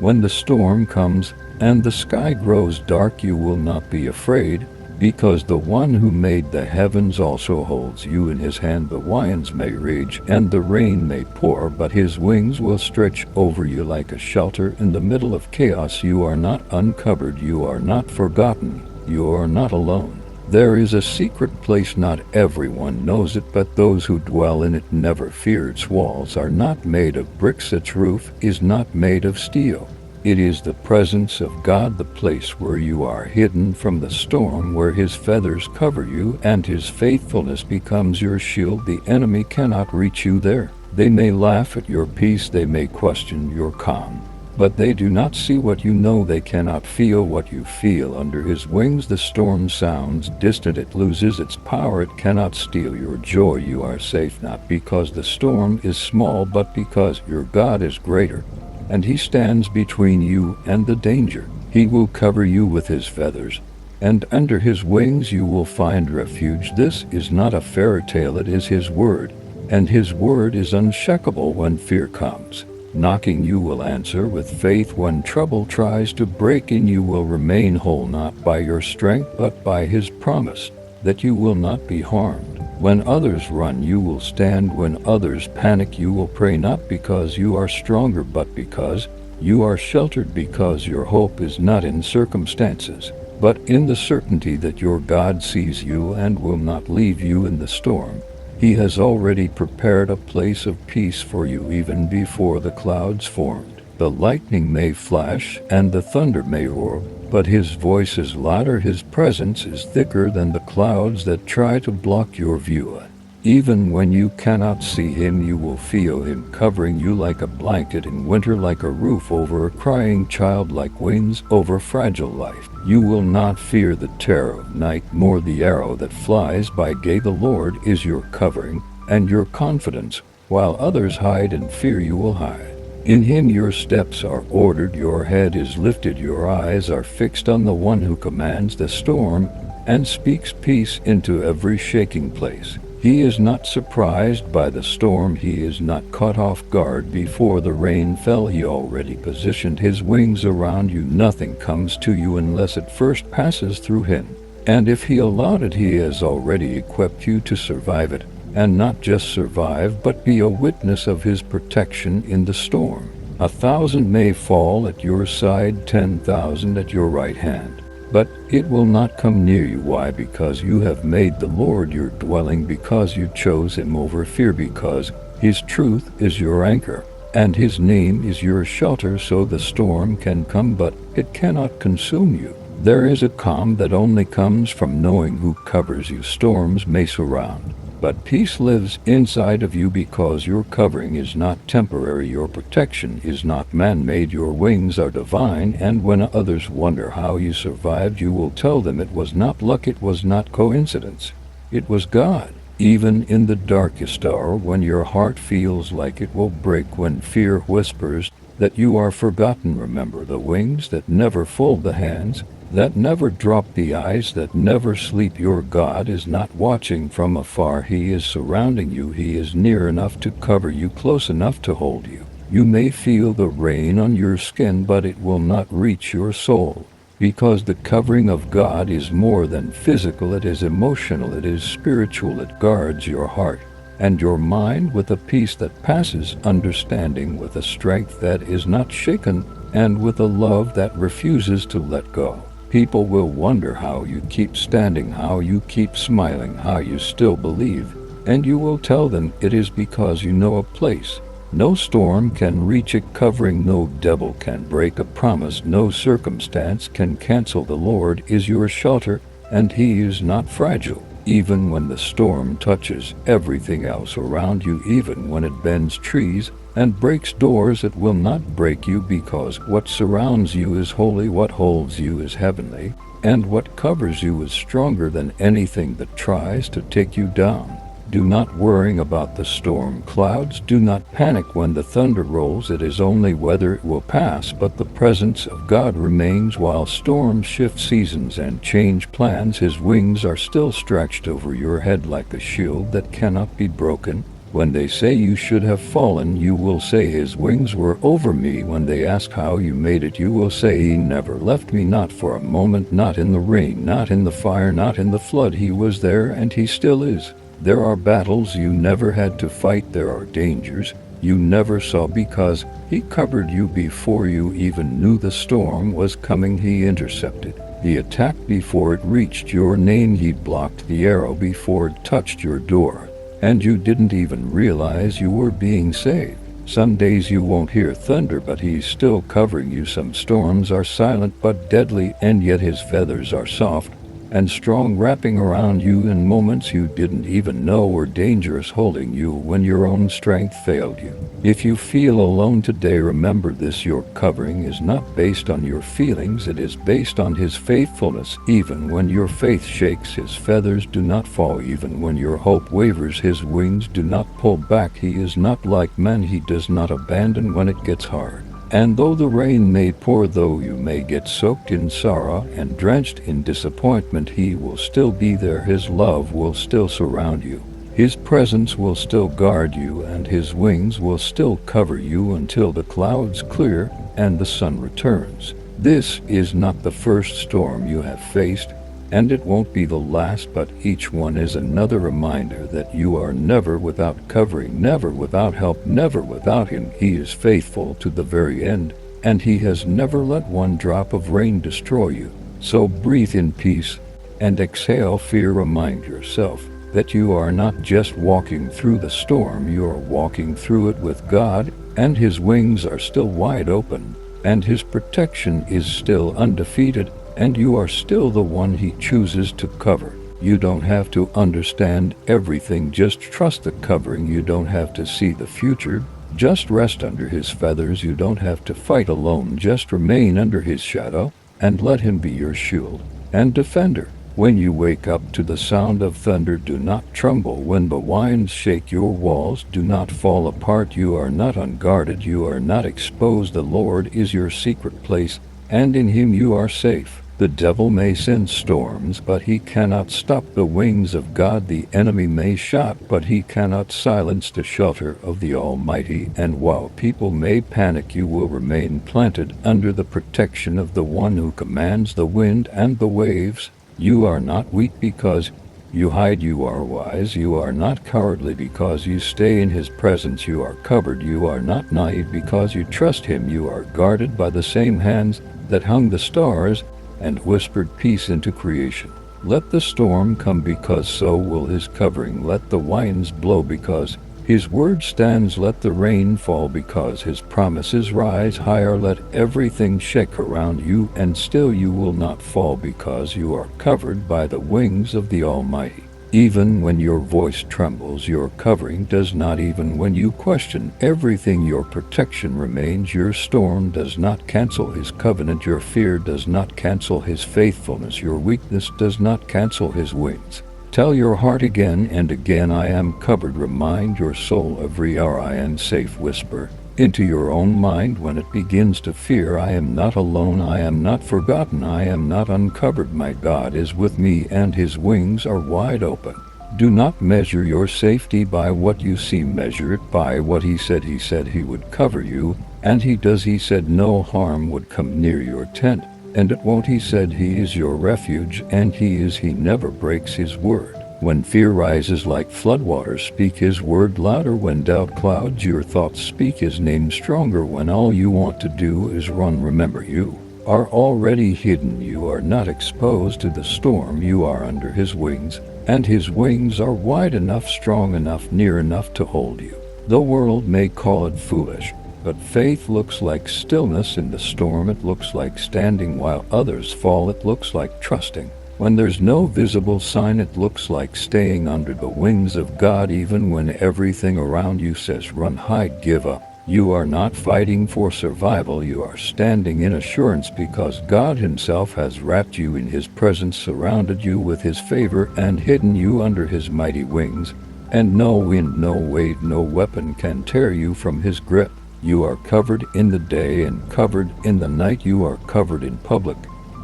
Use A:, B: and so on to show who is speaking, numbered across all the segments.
A: When the storm comes and the sky grows dark, you will not be afraid, because the one who made the heavens also holds you in his hand. The winds may rage and the rain may pour, but his wings will stretch over you like a shelter. In the middle of chaos, you are not uncovered, you are not forgotten, you are not alone. There is a secret place, not everyone knows it, but those who dwell in it never fear. Its walls are not made of bricks, its roof is not made of steel. It is the presence of God, the place where you are hidden from the storm, where his feathers cover you and his faithfulness becomes your shield. The enemy cannot reach you there. They may laugh at your peace, they may question your calm, but they do not see what you know. They cannot feel what you feel. Under his wings the storm sounds distant, it loses its power, it cannot steal your joy. You are safe, not because the storm is small, but because your God is greater, and he stands between you and the danger. He will cover you with his feathers, and under his wings you will find refuge. This is not a fairy tale, it is his word, and his word is unshakable. When fear comes knocking, you will answer with faith. When trouble tries to break in, you will remain whole, not by your strength but by his promise that you will not be harmed. When others run, you will stand. When others panic, you will pray, not because you are stronger but because you are sheltered, because your hope is not in circumstances but in the certainty that your God sees you and will not leave you in the storm. He has already prepared a place of peace for you even before the clouds formed. The lightning may flash and the thunder may roar, but his voice is louder, his presence is thicker than the clouds that try to block your view. Even when you cannot see him, you will feel him covering you like a blanket in winter, like a roof over a crying child, like wings over fragile life. You will not fear the terror of night, nor the arrow that flies by day. The Lord is your covering and your confidence. While others hide in fear, you will hide. In him your steps are ordered, your head is lifted, your eyes are fixed on the one who commands the storm and speaks peace into every shaking place. He is not surprised by the storm, he is not caught off guard before the rain fell. He already positioned his wings around you. Nothing comes to you unless it first passes through him, and if he allowed it, he has already equipped you to survive it. And not just survive, but be a witness of his protection in the storm. 1,000 may fall at your side, 10,000 at your right hand, but it will not come near you. Why? Because you have made the Lord your dwelling, because you chose him over fear, because his truth is your anchor, and his name is your shelter. So the storm can come, but it cannot consume you. There is a calm that only comes from knowing who covers you. Storms may surround, but peace lives inside of you, because your covering is not temporary, your protection is not man-made, your wings are divine. And when others wonder how you survived, you will tell them it was not luck, it was not coincidence, it was God. Even in the darkest hour, when your heart feels like it will break, when fear whispers that you are forgotten, remember the wings that never fold, the hands that never drop, the eyes that never sleep. Your God is not watching from afar, he is surrounding you. He is near enough to cover you, close enough to hold you. You may feel the rain on your skin, but it will not reach your soul, because the covering of God is more than physical, it is emotional, it is spiritual. It guards your heart and your mind with a peace that passes understanding, with a strength that is not shaken, and with a love that refuses to let go. People will wonder how you keep standing, how you keep smiling, how you still believe, and you will tell them it is because you know a place no storm can reach, a covering no devil can break, a promise no circumstance can cancel. The Lord is your shelter, and he is not fragile. Even when the storm touches everything else around you, even when it bends trees and breaks doors, it will not break you, because what surrounds you is holy, what holds you is heavenly, and what covers you is stronger than anything that tries to take you down. Do not worry about the storm clouds. Do not panic when the thunder rolls. It is only weather, it will pass, but the presence of God remains. While storms shift seasons and change plans, his wings are still stretched over your head like a shield that cannot be broken. When they say you should have fallen, you will say his wings were over me. When they ask how you made it, you will say he never left me, not for a moment, not in the rain, not in the fire, not in the flood. He was there and he still is. There are battles you never had to fight. There are dangers you never saw because he covered you before you even knew the storm was coming. He intercepted the attack before it reached your name. He blocked the arrow before it touched your door. And you didn't even realize you were being saved. Some days you won't hear thunder, but he's still covering you. Some storms are silent but deadly, and yet his feathers are soft and strong, wrapping around you in moments you didn't even know were dangerous, holding you when your own strength failed you. If you feel alone today, remember this: your covering is not based on your feelings, it is based on his faithfulness. Even when your faith shakes, his feathers do not fall. Even when your hope wavers, his wings do not pull back. He is not like man, he does not abandon when it gets hard. And though the rain may pour, though you may get soaked in sorrow and drenched in disappointment, he will still be there. His love will still surround you. His presence will still guard you, and his wings will still cover you until the clouds clear and the sun returns. This is not the first storm you have faced, and it won't be the last, but each one is another reminder that you are never without covering, never without help, never without him. He is faithful to the very end, and he has never let one drop of rain destroy you. So breathe in peace and exhale fear. Remind yourself that you are not just walking through the storm, you are walking through it with God, and his wings are still wide open, and his protection is still undefeated, and you are still the one he chooses to cover. You don't have to understand everything, just trust the covering. You don't have to see the future, just rest under his feathers. You don't have to fight alone, just remain under his shadow and let him be your shield and defender. When you wake up to the sound of thunder, do not tremble. When the winds shake your walls, do not fall apart. You are not unguarded, you are not exposed. The Lord is your secret place, and in him you are safe. The devil may send storms, but he cannot stop the wings of God. The enemy may shout, but he cannot silence the shelter of the Almighty. And while people may panic, you will remain planted under the protection of the one who commands the wind and the waves. You are not weak because you hide. You are wise. You are not cowardly because you stay in his presence. You are covered. You are not naive because you trust him. You are guarded by the same hands that hung the stars and whispered peace into creation. Let the storm come, because so will his covering. Let the winds blow, because his word stands. Let the rain fall, because his promises rise higher. Let everything shake around you, and still you will not fall, because you are covered by the wings of the Almighty. Even when your voice trembles, your covering does not. Even when you question everything, your protection remains. Your storm does not cancel his covenant. Your fear does not cancel his faithfulness. Your weakness does not cancel his wings. Tell your heart again and again, I am covered. Remind your soul every hour, I am safe. Whisper into your own mind when it begins to fear, I am not alone, I am not forgotten, I am not uncovered. My God is with me, and his wings are wide open. Do not measure your safety by what you see, measure it by what he said. He said he would cover you, and he does. He said no harm would come near your tent, and it won't. He said he is your refuge, and he never breaks his word. When fear rises like floodwaters, speak his word louder. When doubt clouds your thoughts, speak his name stronger. When all you want to do is run, remember you are already hidden. You are not exposed to the storm. You are under his wings, and his wings are wide enough, strong enough, near enough to hold you. The world may call it foolish, but faith looks like stillness in the storm. It looks like standing while others fall. It looks like trusting when there's no visible sign. It looks like staying under the wings of God even when everything around you says run, hide, give up. You are not fighting for survival. You are standing in assurance, because God himself has wrapped you in his presence, surrounded you with his favor, and hidden you under his mighty wings. And no wind, no wave, no weapon can tear you from his grip. You are covered in the day and covered in the night. You are covered in public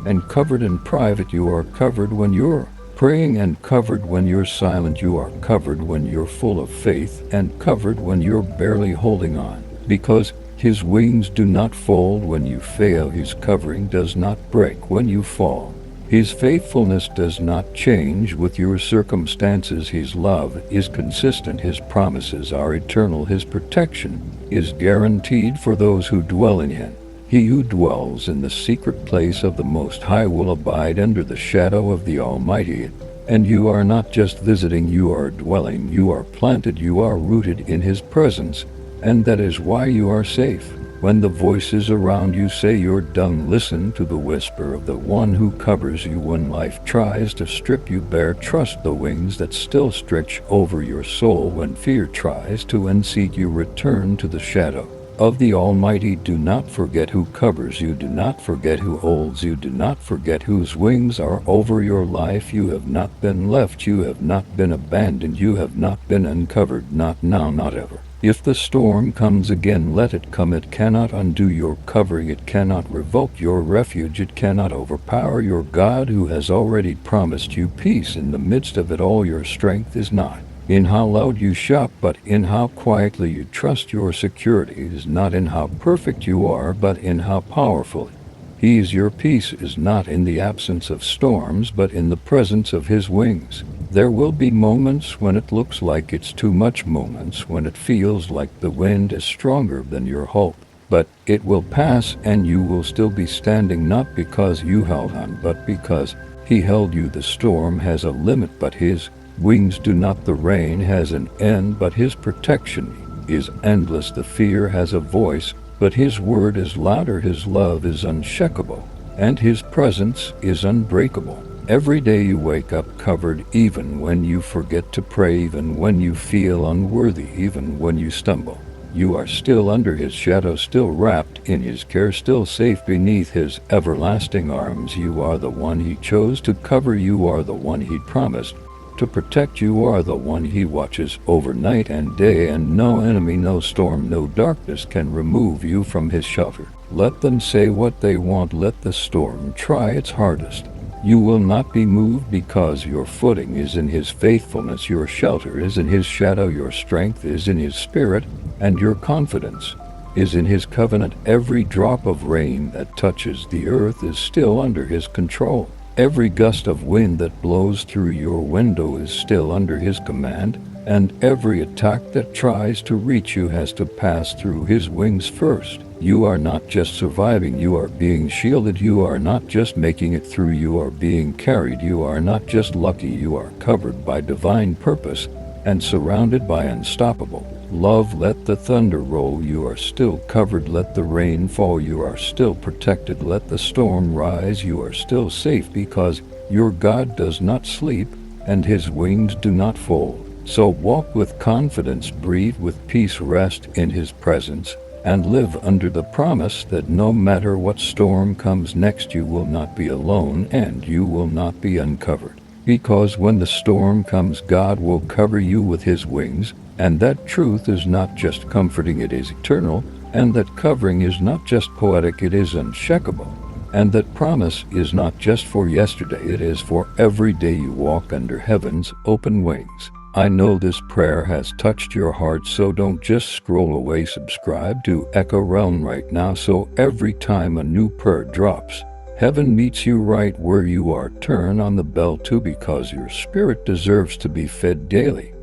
A: and covered in private. You are covered when you're Praying and covered when you're silent, you are covered when you're full of faith, and covered when you're barely holding on. Because his wings do not fold when you fail, his covering does not break when you fall. His faithfulness does not change with your circumstances. His love is consistent. His promises are eternal. His protection is guaranteed for those who dwell in him. He who dwells in the secret place of the Most High will abide under the shadow of the Almighty. And you are not just visiting, you are dwelling, you are planted, you are rooted in his presence, and that is why you are safe. When the voices around you say you're done, listen to the whisper of the one who covers you. When life tries to strip you bare, trust the wings that still stretch over your soul. When fear tries to unseat you, return to the shadow of the Almighty. Do not forget who covers you. Do not forget who holds you. Do not forget whose wings are over your life. You have not been left. You have not been abandoned. You have not been uncovered. Not now, not ever. If the storm comes again, let it come. It cannot undo your covering. It cannot revoke your refuge. It cannot overpower your God, who has already promised you peace in the midst of it all. Your strength is not in how loud you shout, but in how quietly you trust. Your security is not in how perfect you are, but in how powerful he is. Your peace is not in the absence of storms, but in the presence of his wings. There will be moments when it looks like it's too much, moments when it feels like the wind is stronger than your hope. But it will pass, and you will still be standing, not because you held on, but because he held you. The storm has a limit, but his wings do not. The rain has an end, but his protection is endless. The fear has a voice, but his word is louder. His love is unshakable, and his presence is unbreakable. Every day you wake up covered, even when you forget to pray, even when you feel unworthy, even when you stumble. You are still under his shadow, still wrapped in his care, still safe beneath his everlasting arms. You are the one he chose to cover. You are the one he promised to protect. You are the one he watches over night and day, and no enemy, no storm, no darkness can remove you from his shelter. Let them say what they want. Let the storm try its hardest. You will not be moved, because your footing is in his faithfulness. Your shelter is in his shadow. Your strength is in his spirit, and your confidence is in his covenant. Every drop of rain that touches the earth is still under his control. Every gust of wind that blows through your window is still under his command, and every attack that tries to reach you has to pass through his wings first. You are not just surviving, you are being shielded. You are not just making it through, you are being carried. You are not just lucky, you are covered by divine purpose and surrounded by unstoppable love. Let the thunder roll, you are still covered. Let the rain fall, you are still protected. Let the storm rise, you are still safe, because your God does not sleep and his wings do not fold. So walk with confidence, breathe with peace, rest in his presence, and live under the promise that no matter what storm comes next, you will not be alone and you will not be uncovered. Because when the storm comes, God will cover you with his wings, and that truth is not just comforting, it is eternal, and that covering is not just poetic, it is unshakable, and that promise is not just for yesterday, it is for every day you walk under heaven's open wings. I know this prayer has touched your heart, so don't just scroll away. Subscribe to Echo Realm right now, so every time a new prayer drops, heaven meets you right where you are. Turn on the bell too, because your spirit deserves to be fed daily.